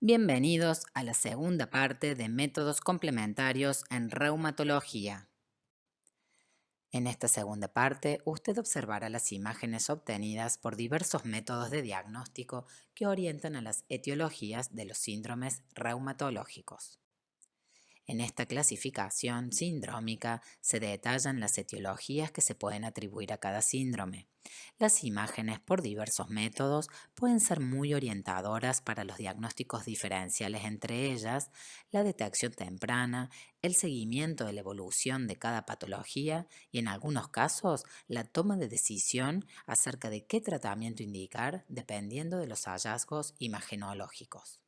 Bienvenidos a la segunda parte de métodos complementarios en reumatología. En esta segunda parte, usted observará las imágenes obtenidas por diversos métodos de diagnóstico que orientan a las etiologías de los síndromes reumatológicos. En esta clasificación sindrómica se detallan las etiologías que se pueden atribuir a cada síndrome. Las imágenes por diversos métodos pueden ser muy orientadoras para los diagnósticos diferenciales, entre ellas la detección temprana, el seguimiento de la evolución de cada patología y en algunos casos la toma de decisión acerca de qué tratamiento indicar dependiendo de los hallazgos imagenológicos.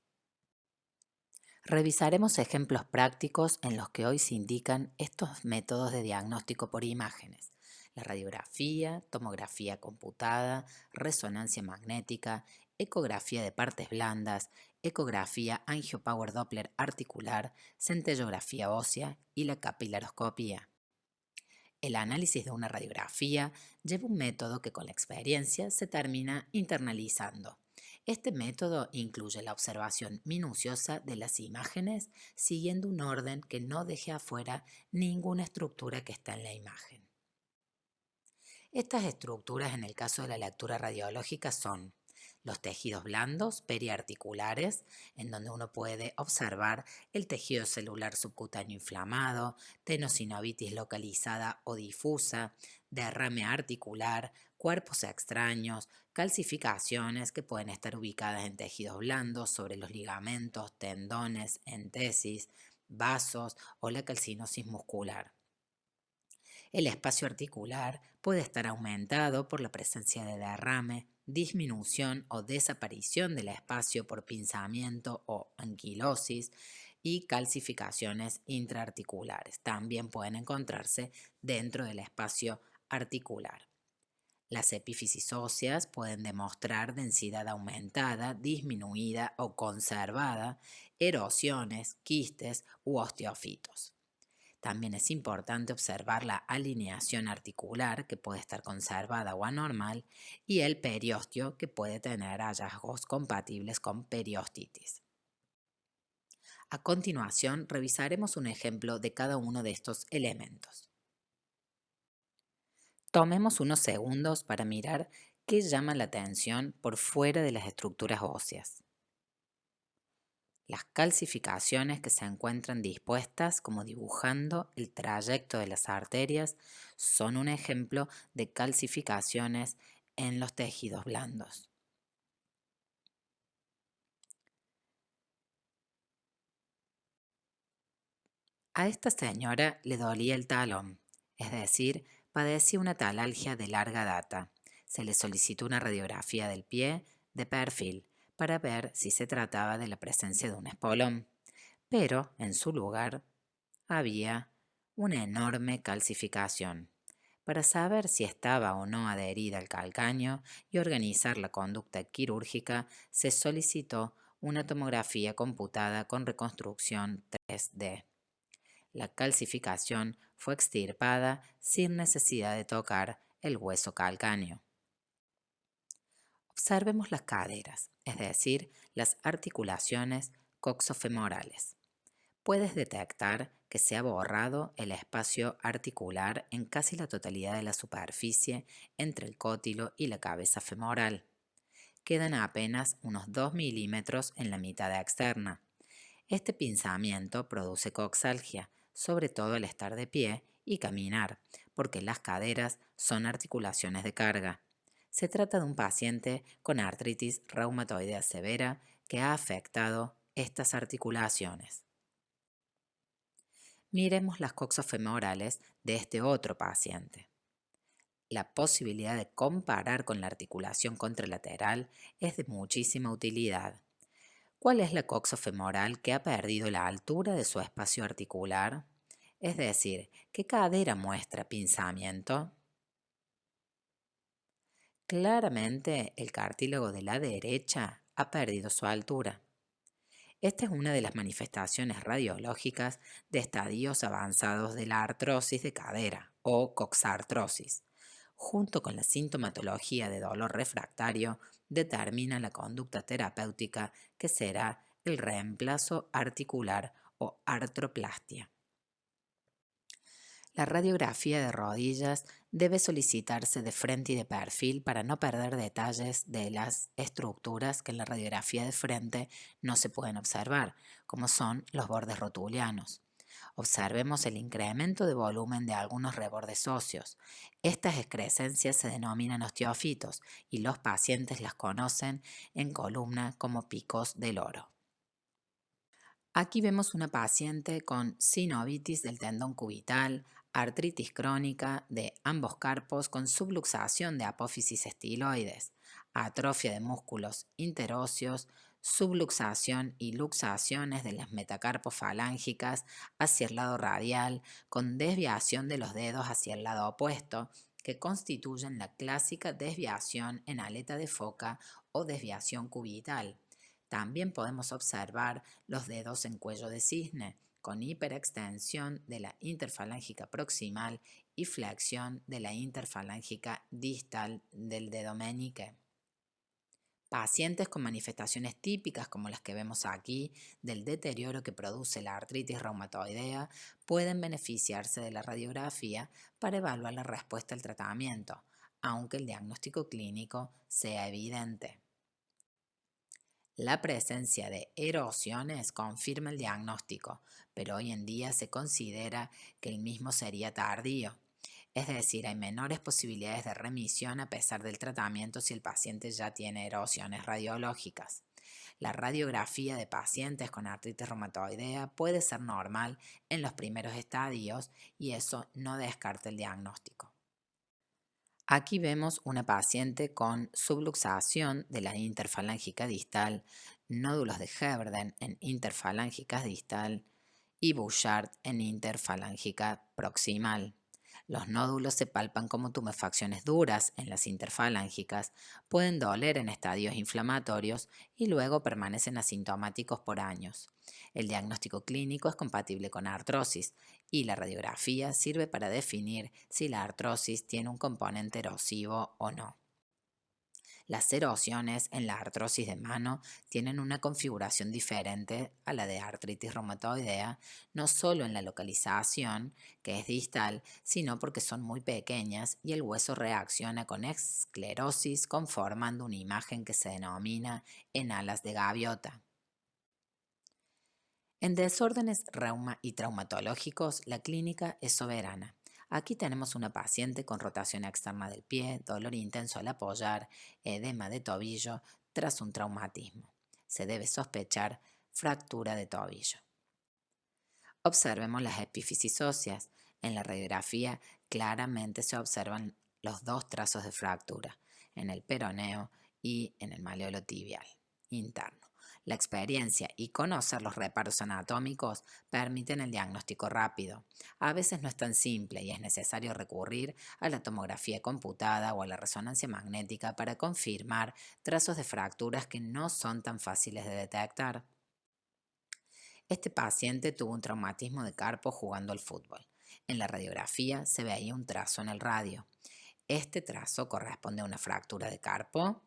Revisaremos ejemplos prácticos en los que hoy se indican estos métodos de diagnóstico por imágenes: la radiografía, tomografía computada, resonancia magnética, ecografía de partes blandas, ecografía angiopower Doppler articular, centellografía ósea y la capilaroscopía. El análisis de una radiografía lleva un método que con la experiencia se termina internalizando. Este método incluye la observación minuciosa de las imágenes siguiendo un orden que no deje afuera ninguna estructura que está en la imagen. Estas estructuras en el caso de la lectura radiológica son los tejidos blandos periarticulares, en donde uno puede observar el tejido celular subcutáneo inflamado, tenosinovitis localizada o difusa, derrame articular, cuerpos extraños, calcificaciones que pueden estar ubicadas en tejidos blandos sobre los ligamentos, tendones, entesis, vasos o la calcinosis muscular. El espacio articular puede estar aumentado por la presencia de derrame, disminución o desaparición del espacio por pinzamiento o anquilosis y calcificaciones intraarticulares. También pueden encontrarse dentro del espacio articular. Las epífisis óseas pueden demostrar densidad aumentada, disminuida o conservada, erosiones, quistes u osteofitos. También es importante observar la alineación articular, que puede estar conservada o anormal, y el periostio, que puede tener hallazgos compatibles con periostitis. A continuación, revisaremos un ejemplo de cada uno de estos elementos. Tomemos unos segundos para mirar qué llama la atención por fuera de las estructuras óseas. Las calcificaciones que se encuentran dispuestas como dibujando el trayecto de las arterias son un ejemplo de calcificaciones en los tejidos blandos. A esta señora le dolía el talón, es decir, padecía una talalgia de larga data. Se le solicitó una radiografía del pie de perfil para ver si se trataba de la presencia de un espolón, pero en su lugar había una enorme calcificación. Para saber si estaba o no adherida al calcáneo y organizar la conducta quirúrgica, se solicitó una tomografía computada con reconstrucción 3D. La calcificación fue extirpada sin necesidad de tocar el hueso calcáneo. Observemos las caderas, es decir, las articulaciones coxofemorales. Puedes detectar que se ha borrado el espacio articular en casi la totalidad de la superficie entre el cótilo y la cabeza femoral. Quedan apenas unos 2 milímetros en la mitad externa. Este pinzamiento produce coxalgia, sobre todo al estar de pie y caminar, porque las caderas son articulaciones de carga. Se trata de un paciente con artritis reumatoidea severa que ha afectado estas articulaciones. Miremos las coxofemorales de este otro paciente. La posibilidad de comparar con la articulación contralateral es de muchísima utilidad. ¿Cuál es la coxofemoral que ha perdido la altura de su espacio articular? Es decir, ¿qué cadera muestra pinzamiento? Claramente el cartílago de la derecha ha perdido su altura. Esta es una de las manifestaciones radiológicas de estadios avanzados de la artrosis de cadera o coxartrosis. Junto con la sintomatología de dolor refractario, determina la conducta terapéutica que será el reemplazo articular o artroplastia. La radiografía de rodillas debe solicitarse de frente y de perfil para no perder detalles de las estructuras que en la radiografía de frente no se pueden observar, como son los bordes rotulianos. Observemos el incremento de volumen de algunos rebordes óseos. Estas excrescencias se denominan osteofitos y los pacientes las conocen en columna como picos del oro. Aquí vemos una paciente con sinovitis del tendón cubital, artritis crónica de ambos carpos con subluxación de apófisis estiloides, atrofia de músculos interóseos, subluxación y luxaciones de las metacarpos falángicas hacia el lado radial, con desviación de los dedos hacia el lado opuesto, que constituyen la clásica desviación en aleta de foca o desviación cubital. También podemos observar los dedos en cuello de cisne, con hiperextensión de la interfalángica proximal y flexión de la interfalángica distal del dedo meñique. Pacientes con manifestaciones típicas como las que vemos aquí del deterioro que produce la artritis reumatoidea pueden beneficiarse de la radiografía para evaluar la respuesta al tratamiento, aunque el diagnóstico clínico sea evidente. La presencia de erosiones confirma el diagnóstico, pero hoy en día se considera que el mismo sería tardío. Es decir, hay menores posibilidades de remisión a pesar del tratamiento si el paciente ya tiene erosiones radiológicas. La radiografía de pacientes con artritis reumatoidea puede ser normal en los primeros estadios y eso no descarta el diagnóstico. Aquí vemos una paciente con subluxación de la interfalángica distal, nódulos de Heberden en interfalángica distal y Bouchard en interfalángica proximal. Los nódulos se palpan como tumefacciones duras en las interfalángicas, pueden doler en estadios inflamatorios y luego permanecen asintomáticos por años. El diagnóstico clínico es compatible con artrosis y la radiografía sirve para definir si la artrosis tiene un componente erosivo o no. Las erosiones en la artrosis de mano tienen una configuración diferente a la de artritis reumatoidea, no solo en la localización, que es distal, sino porque son muy pequeñas y el hueso reacciona con esclerosis conformando una imagen que se denomina en alas de gaviota. En desórdenes reuma y traumatológicos, la clínica es soberana. Aquí tenemos una paciente con rotación externa del pie, dolor intenso al apoyar, edema de tobillo tras un traumatismo. Se debe sospechar fractura de tobillo. Observemos las epífisis óseas. En la radiografía claramente se observan los dos trazos de fractura, en el peroneo y en el maleolo tibial interno. La experiencia y conocer los reparos anatómicos permiten el diagnóstico rápido. A veces no es tan simple y es necesario recurrir a la tomografía computada o a la resonancia magnética para confirmar trazos de fracturas que no son tan fáciles de detectar. Este paciente tuvo un traumatismo de carpo jugando al fútbol. En la radiografía se veía un trazo en el radio. ¿Este trazo corresponde a una fractura de carpo?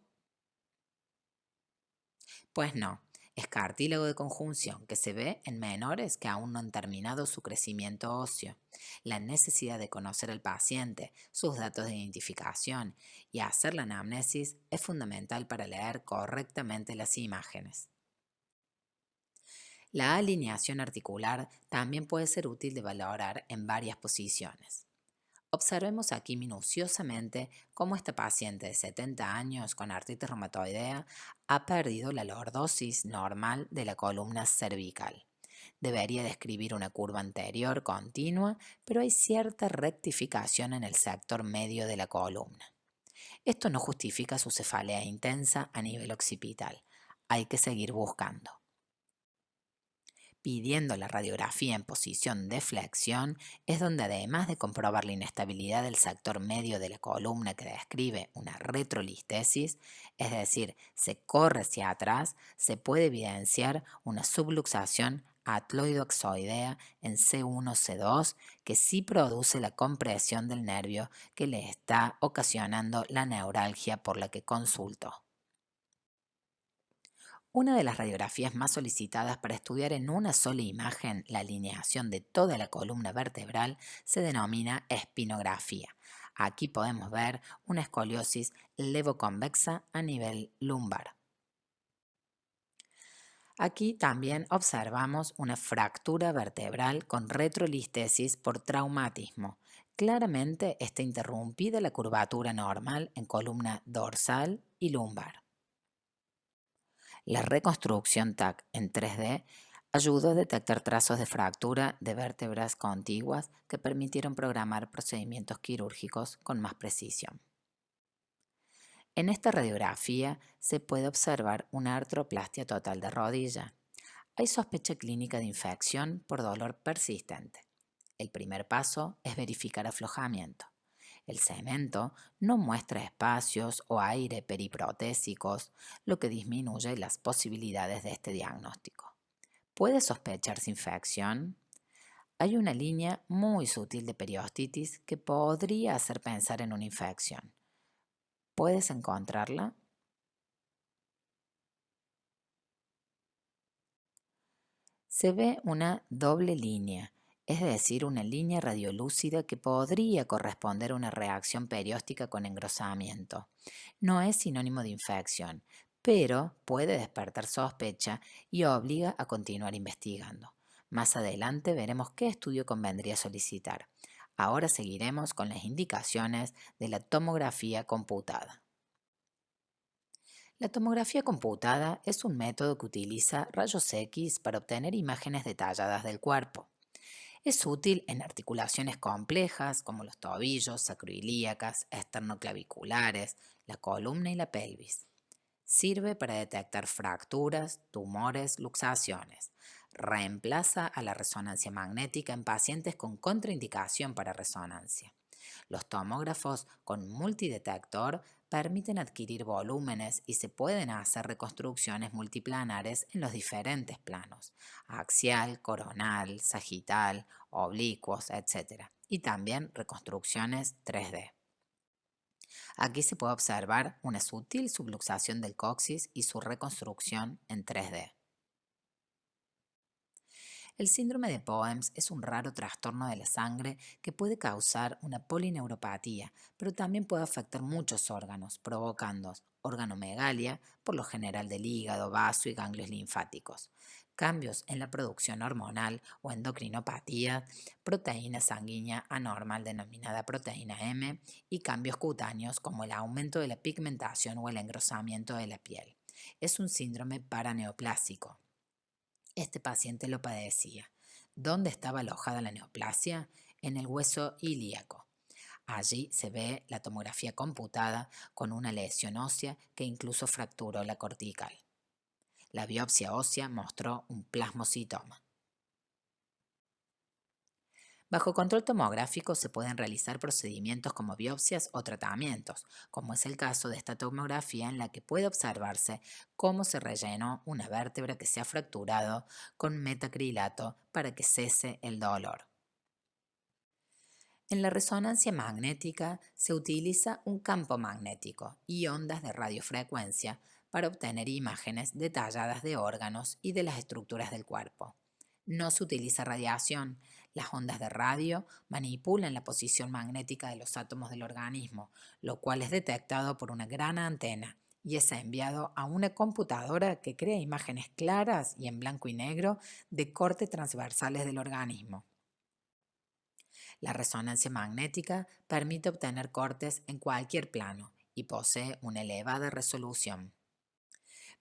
Pues no, es cartílago de conjunción que se ve en menores que aún no han terminado su crecimiento óseo. La necesidad de conocer al paciente, sus datos de identificación y hacer la anamnesis es fundamental para leer correctamente las imágenes. La alineación articular también puede ser útil de valorar en varias posiciones. Observemos aquí minuciosamente cómo esta paciente de 70 años con artritis reumatoidea ha perdido la lordosis normal de la columna cervical. Debería describir una curva anterior continua, pero hay cierta rectificación en el sector medio de la columna. Esto no justifica su cefalea intensa a nivel occipital. Hay que seguir buscando. Pidiendo la radiografía en posición de flexión es donde además de comprobar la inestabilidad del sector medio de la columna que describe una retrolistesis, es decir, se corre hacia atrás, se puede evidenciar una subluxación atloidoxoidea en C1-C2 que sí produce la compresión del nervio que le está ocasionando la neuralgia por la que consultó. Una de las radiografías más solicitadas para estudiar en una sola imagen la alineación de toda la columna vertebral se denomina espinografía. Aquí podemos ver una escoliosis levoconvexa a nivel lumbar. Aquí también observamos una fractura vertebral con retrolistesis por traumatismo. Claramente está interrumpida la curvatura normal en columna dorsal y lumbar. La reconstrucción TAC en 3D ayudó a detectar trazos de fractura de vértebras contiguas que permitieron programar procedimientos quirúrgicos con más precisión. En esta radiografía se puede observar una artroplastia total de rodilla. Hay sospecha clínica de infección por dolor persistente. El primer paso es verificar aflojamiento. El cemento no muestra espacios o aire periprotésicos, lo que disminuye las posibilidades de este diagnóstico. ¿Puede sospecharse infección? Hay una línea muy sutil de periostitis que podría hacer pensar en una infección. ¿Puedes encontrarla? Se ve una doble línea, es decir, una línea radiolúcida que podría corresponder a una reacción perióstica con engrosamiento. No es sinónimo de infección, pero puede despertar sospecha y obliga a continuar investigando. Más adelante veremos qué estudio convendría solicitar. Ahora seguiremos con las indicaciones de la tomografía computada. La tomografía computada es un método que utiliza rayos X para obtener imágenes detalladas del cuerpo. Es útil en articulaciones complejas como los tobillos, sacroiliacas, esternoclaviculares, la columna y la pelvis. Sirve para detectar fracturas, tumores, luxaciones. Reemplaza a la resonancia magnética en pacientes con contraindicación para resonancia. Los tomógrafos con multidetector permiten adquirir volúmenes y se pueden hacer reconstrucciones multiplanares en los diferentes planos, axial, coronal, sagital, oblicuos, etc. Y también reconstrucciones 3D. Aquí se puede observar una sutil subluxación del coxis y su reconstrucción en 3D. El síndrome de Poems es un raro trastorno de la sangre que puede causar una polineuropatía, pero también puede afectar muchos órganos, provocando organomegalia, por lo general del hígado, vaso y ganglios linfáticos, cambios en la producción hormonal o endocrinopatía, proteína sanguínea anormal denominada proteína M y cambios cutáneos como el aumento de la pigmentación o el engrosamiento de la piel. Es un síndrome paraneoplásico. Este paciente lo padecía. ¿Dónde estaba alojada la neoplasia? En el hueso ilíaco. Allí se ve la tomografía computada con una lesión ósea que incluso fracturó la cortical. La biopsia ósea mostró un plasmocitoma. Bajo control tomográfico se pueden realizar procedimientos como biopsias o tratamientos, como es el caso de esta tomografía en la que puede observarse cómo se rellenó una vértebra que se ha fracturado con metacrilato para que cese el dolor. En la resonancia magnética se utiliza un campo magnético y ondas de radiofrecuencia para obtener imágenes detalladas de órganos y de las estructuras del cuerpo. No se utiliza radiación. Las ondas de radio manipulan la posición magnética de los átomos del organismo, lo cual es detectado por una gran antena y es enviado a una computadora que crea imágenes claras y en blanco y negro de cortes transversales del organismo. La resonancia magnética permite obtener cortes en cualquier plano y posee una elevada resolución.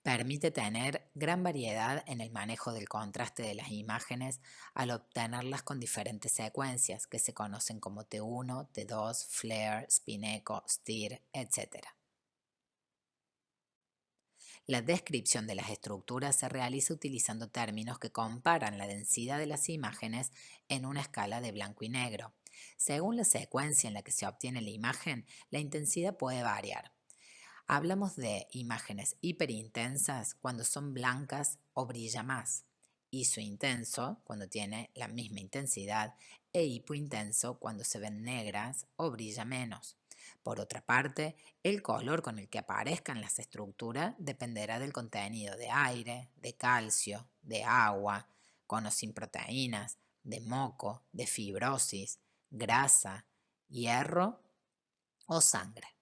Permite tener gran variedad en el manejo del contraste de las imágenes al obtenerlas con diferentes secuencias que se conocen como T1, T2, FLAIR, SpinEcho, STIR, etc. La descripción de las estructuras se realiza utilizando términos que comparan la densidad de las imágenes en una escala de blanco y negro. Según la secuencia en la que se obtiene la imagen, la intensidad puede variar. Hablamos de imágenes hiperintensas cuando son blancas o brilla más, isointenso cuando tiene la misma intensidad e hipointenso cuando se ven negras o brilla menos. Por otra parte, el color con el que aparezcan las estructuras dependerá del contenido de aire, de calcio, de agua, con o sin proteínas, de moco, de fibrosis, grasa, hierro o sangre.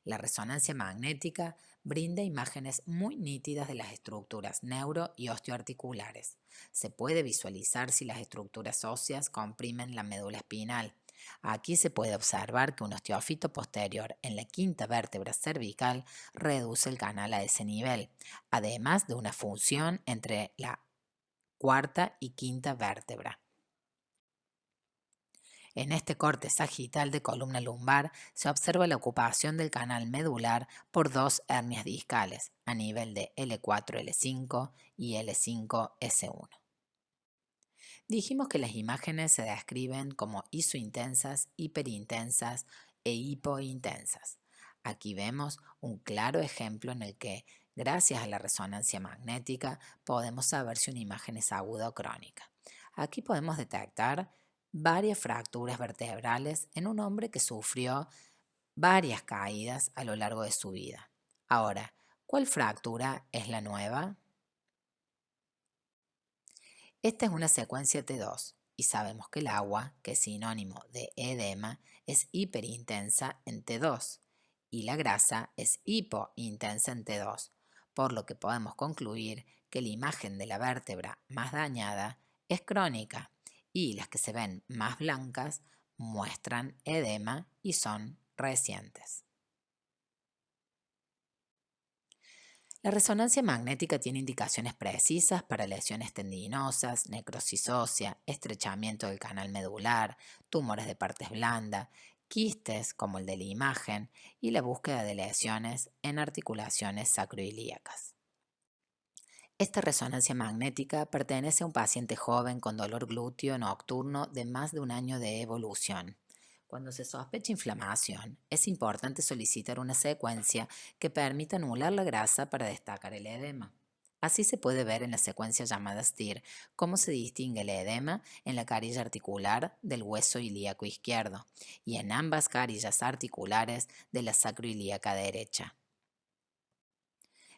La resonancia magnética brinda imágenes muy nítidas de las estructuras neuro y osteoarticulares. Se puede visualizar si las estructuras óseas comprimen la médula espinal. Aquí se puede observar que un osteófito posterior en la quinta vértebra cervical reduce el canal a ese nivel, además de una función entre la cuarta y quinta vértebra. En este corte sagital de columna lumbar se observa la ocupación del canal medular por dos hernias discales a nivel de L4-L5 y L5-S1. Dijimos que las imágenes se describen como isointensas, hiperintensas e hipointensas. Aquí vemos un claro ejemplo en el que, gracias a la resonancia magnética, podemos saber si una imagen es aguda o crónica. Aquí podemos detectar varias fracturas vertebrales en un hombre que sufrió varias caídas a lo largo de su vida. Ahora, ¿cuál fractura es la nueva? Esta es una secuencia T2 y sabemos que el agua, que es sinónimo de edema, es hiperintensa en T2 y la grasa es hipointensa en T2, por lo que podemos concluir que la imagen de la vértebra más dañada es crónica y las que se ven más blancas muestran edema y son recientes. La resonancia magnética tiene indicaciones precisas para lesiones tendinosas, necrosis ósea, estrechamiento del canal medular, tumores de partes blandas, quistes como el de la imagen y la búsqueda de lesiones en articulaciones sacroiliacas. Esta resonancia magnética pertenece a un paciente joven con dolor glúteo nocturno de más de un año de evolución. Cuando se sospecha inflamación, es importante solicitar una secuencia que permita anular la grasa para destacar el edema. Así se puede ver en la secuencia llamada STIR cómo se distingue el edema en la carilla articular del hueso ilíaco izquierdo y en ambas carillas articulares de la sacroilíaca derecha.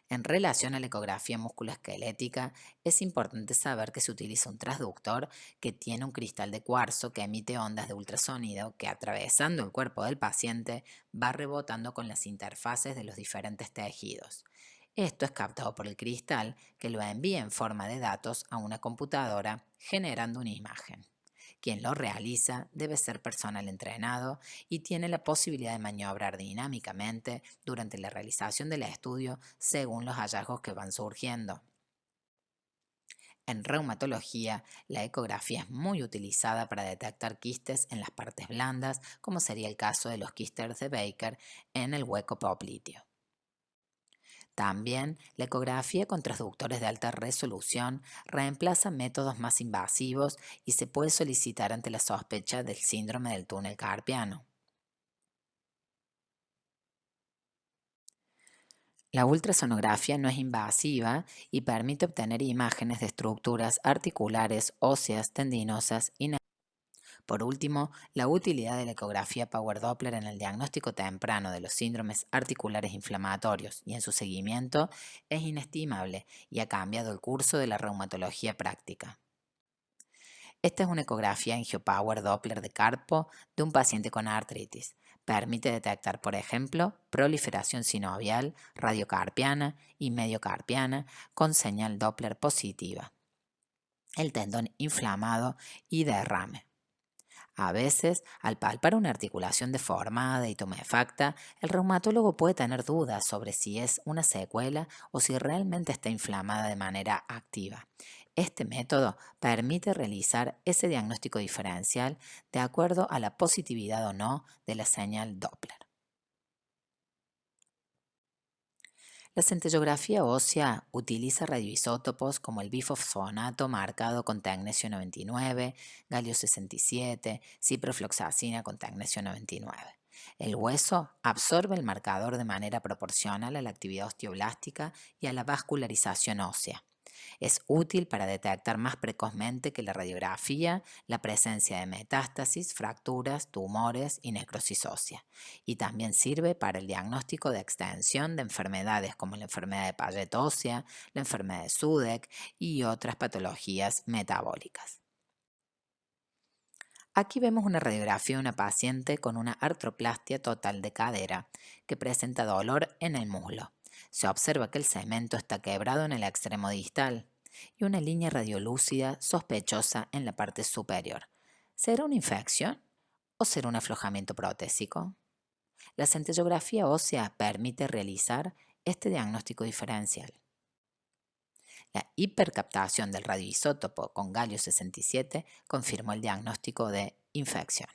En relación a la ecografía musculoesquelética, es importante saber que se utiliza un transductor que tiene un cristal de cuarzo que emite ondas de ultrasonido que, atravesando el cuerpo del paciente, va rebotando con las interfaces de los diferentes tejidos. Esto es captado por el cristal, que lo envía en forma de datos a una computadora, generando una imagen. Quien lo realiza debe ser personal entrenado y tiene la posibilidad de maniobrar dinámicamente durante la realización del estudio según los hallazgos que van surgiendo. En reumatología, la ecografía es muy utilizada para detectar quistes en las partes blandas, como sería el caso de los quistes de Baker en el hueco popliteo. También, la ecografía con transductores de alta resolución reemplaza métodos más invasivos y se puede solicitar ante la sospecha del síndrome del túnel carpiano. La ultrasonografía no es invasiva y permite obtener imágenes de estructuras articulares, óseas, tendinosas y por último, la utilidad de la ecografía Power Doppler en el diagnóstico temprano de los síndromes articulares inflamatorios y en su seguimiento es inestimable y ha cambiado el curso de la reumatología práctica. Esta es una ecografía angiopower Doppler de carpo de un paciente con artritis. Permite detectar, por ejemplo, proliferación sinovial, radiocarpiana y mediocarpiana con señal Doppler positiva, el tendón inflamado y derrame. A veces, al palpar una articulación deformada y tumefacta, el reumatólogo puede tener dudas sobre si es una secuela o si realmente está inflamada de manera activa. Este método permite realizar ese diagnóstico diferencial de acuerdo a la positividad o no de la señal Doppler. La centellografía ósea utiliza radioisótopos como el bifosfonato marcado con tecnesio 99, galio 67, ciprofloxacina con tecnesio 99. El hueso absorbe el marcador de manera proporcional a la actividad osteoblástica y a la vascularización ósea. Es útil para detectar más precozmente que la radiografía la presencia de metástasis, fracturas, tumores y necrosis ósea. Y también sirve para el diagnóstico de extensión de enfermedades como la enfermedad de Paget ósea, la enfermedad de Sudeck y otras patologías metabólicas. Aquí vemos una radiografía de una paciente con una artroplastia total de cadera que presenta dolor en el muslo. Se observa que el cemento está quebrado en el extremo distal y una línea radiolúcida sospechosa en la parte superior. ¿Será una infección o será un aflojamiento protésico? La centellografía ósea permite realizar este diagnóstico diferencial. La hipercaptación del radioisótopo con galio 67 confirmó el diagnóstico de infección.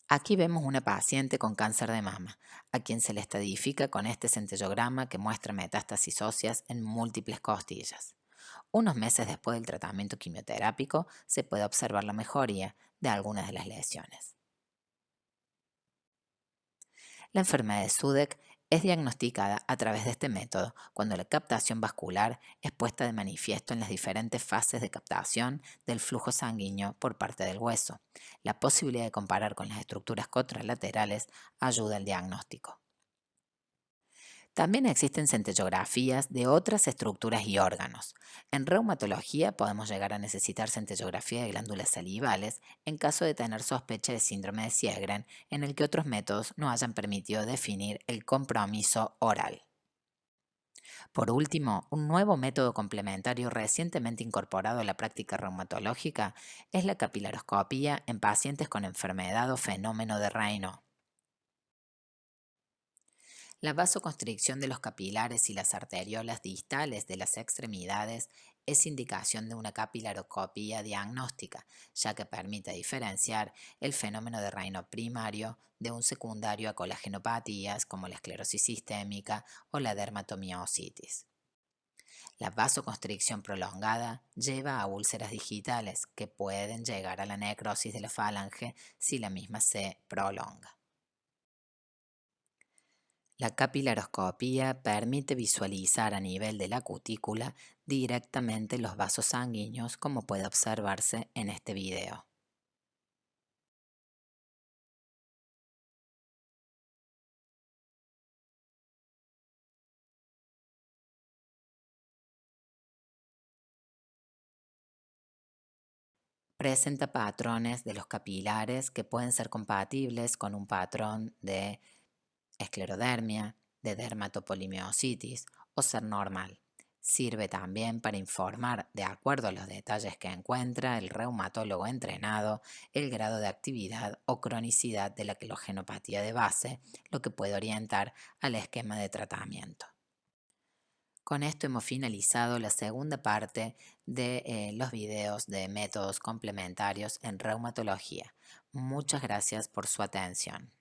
Aquí vemos una paciente con cáncer de mama, a quien se le estadifica con este centellograma que muestra metástasis óseas en múltiples costillas. Unos meses después del tratamiento quimioterápico se puede observar la mejoría de algunas de las lesiones. La enfermedad de Sudeck es diagnosticada a través de este método cuando la captación vascular es puesta de manifiesto en las diferentes fases de captación del flujo sanguíneo por parte del hueso. La posibilidad de comparar con las estructuras contralaterales ayuda al diagnóstico. También existen centellografías de otras estructuras y órganos. En reumatología podemos llegar a necesitar centellografía de glándulas salivales en caso de tener sospecha de síndrome de Sjögren, en el que otros métodos no hayan permitido definir el compromiso oral. Por último, un nuevo método complementario recientemente incorporado a la práctica reumatológica es la capilaroscopía en pacientes con enfermedad o fenómeno de Raynaud. La vasoconstricción de los capilares y las arteriolas distales de las extremidades es indicación de una capilaroscopía diagnóstica, ya que permite diferenciar el fenómeno de Raynaud primario de un secundario a colagenopatías como la esclerosis sistémica o la dermatomiositis. La vasoconstricción prolongada lleva a úlceras digitales que pueden llegar a la necrosis de la falange si la misma se prolonga. La capilaroscopía permite visualizar a nivel de la cutícula directamente los vasos sanguíneos, como puede observarse en este video. Presenta patrones de los capilares que pueden ser compatibles con un patrón de esclerodermia, de dermatopolimiositis o ser normal. Sirve también para informar, de acuerdo a los detalles que encuentra el reumatólogo entrenado, el grado de actividad o cronicidad de la quelogenopatía de base, lo que puede orientar al esquema de tratamiento. Con esto hemos finalizado la segunda parte de los videos de métodos complementarios en reumatología. Muchas gracias por su atención.